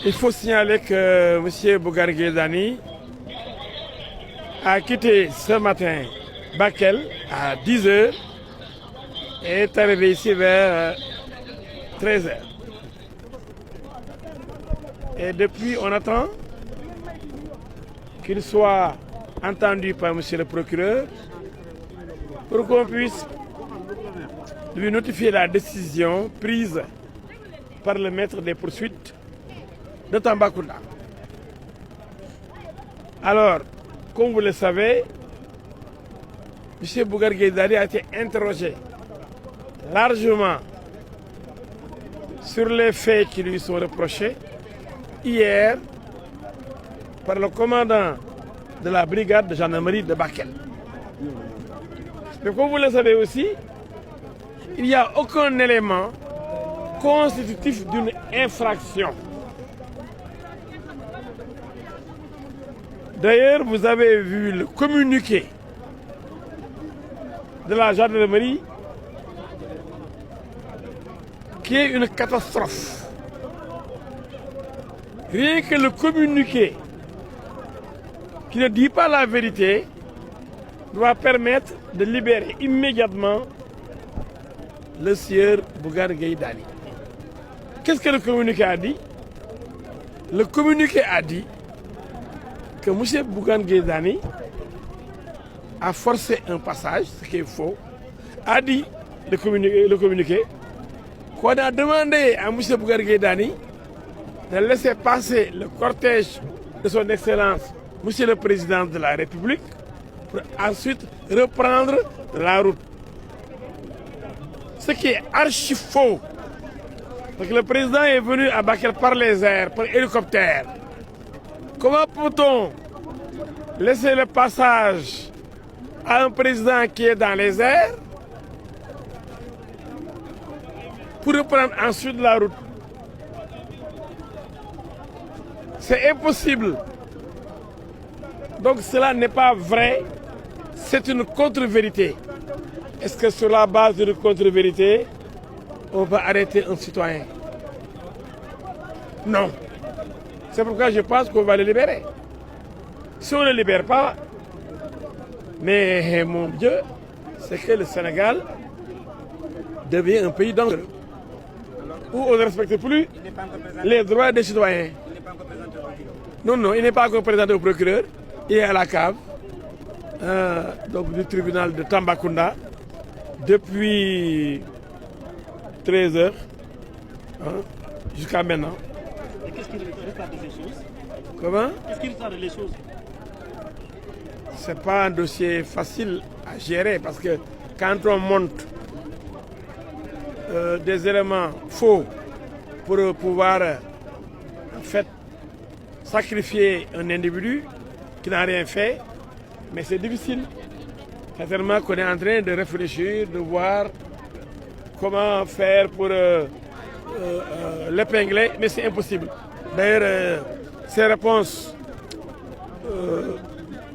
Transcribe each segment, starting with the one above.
Il faut signaler que M. Bougane Gueye Dany a quitté ce matin Bakel à 10 h et est arrivé ici vers 13 h. Et depuis, on attend qu'il soit entendu par M. le procureur pour qu'on puisse lui notifier la décision prise par le maître des poursuites de Tambacounda. Alors, comme vous le savez, M. Bougane Gueye Dany a été interrogé largement sur les faits qui lui sont reprochés hier par le commandant de la brigade de gendarmerie de Bakel. Mais comme vous le savez aussi, il n'y a aucun élément constitutif d'une infraction. D'ailleurs, vous avez vu le communiqué de la gendarmerie qui est une catastrophe. Rien que le communiqué qui ne dit pas la vérité doit permettre de libérer immédiatement le sieur Bougane Gueye Dany. Qu'est-ce que le communiqué a dit? Le communiqué a dit que M. Bougane Gueye Dany a forcé un passage, ce qui est faux, a dit le communiqué qu'on a demandé à M. Bougane Gueye Dany de laisser passer le cortège de son Excellence, M. le Président de la République, pour ensuite reprendre la route. Ce qui est archi faux. Parce que le président est venu à Bakel par les airs, par hélicoptère. Comment peut-on laisser le passage à un président qui est dans les airs pour reprendre ensuite la route? C'est impossible. Donc cela n'est pas vrai, c'est une contre-vérité. Est-ce que sur la base d'une contre-vérité, on va arrêter un citoyen? Non. C'est pourquoi je pense qu'on va le libérer. Si on ne le libère pas, mais mon Dieu, c'est que le Sénégal devient un pays dangereux, où on ne respecte plus les droits des citoyens. Non, non, il n'est pas encore présenté au procureur, il est à la cave donc du tribunal de Tambacounda depuis 13 h jusqu'à maintenant. Et qu'est-ce qui ressort de ces choses? Comment? Qu'est-ce qui ressort des choses? Ce n'est pas un dossier facile à gérer parce que quand on monte des éléments faux pour pouvoir en fait sacrifier un individu qui n'a rien fait, mais c'est difficile. Certainement qu'on est en train de réfléchir, de voir comment faire pour l'épingler, mais c'est impossible. D'ailleurs, ces réponses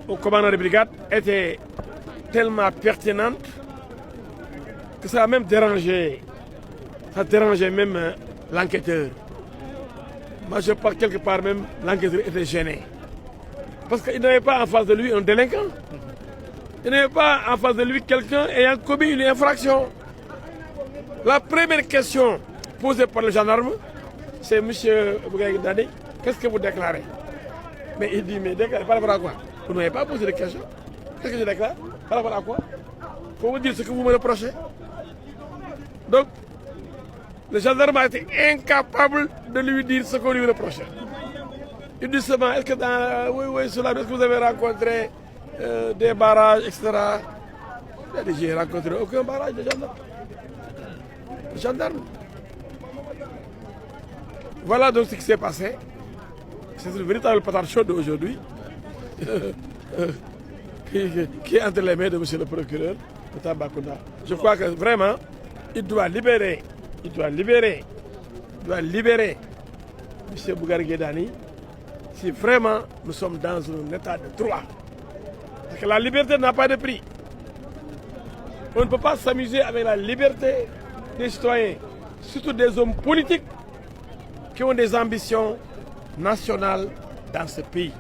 au commandant de brigade étaient tellement pertinentes que ça a même dérangé, même l'enquêteur. Moi, je pense quelque part même, l'enquêteur était gêné. Parce qu'il n'avait pas en face de lui un délinquant. Il n'avait pas en face de lui quelqu'un ayant commis une infraction. La première question posée par le gendarme, c'est M. Bougane Gueye Dany, qu'est-ce que vous déclarez? Mais il dit, mais déclarez par rapport à quoi? Vous n'avez pas posé de question. Qu'est-ce que je déclare? Par rapport à quoi? Il faut vous dire ce que vous me reprochez. Donc, le gendarme a été incapable de lui dire ce qu'on lui reprochait. Il dit seulement, est-ce que sur la route, est-ce que vous avez rencontré des barrages, etc. Il a dit, j'ai rencontré aucun barrage de gendarme. Voilà donc ce qui s'est passé. C'est une véritable patate chaude aujourd'hui qui est entre les mains de M. le procureur de Tambacounda. Je crois que vraiment, il doit libérer M. Bougane Gueye Dany si vraiment nous sommes dans un état de droit. Parce que la liberté n'a pas de prix. On ne peut pas s'amuser avec la liberté des citoyens, surtout des hommes politiques qui ont des ambitions nationale dans ce pays.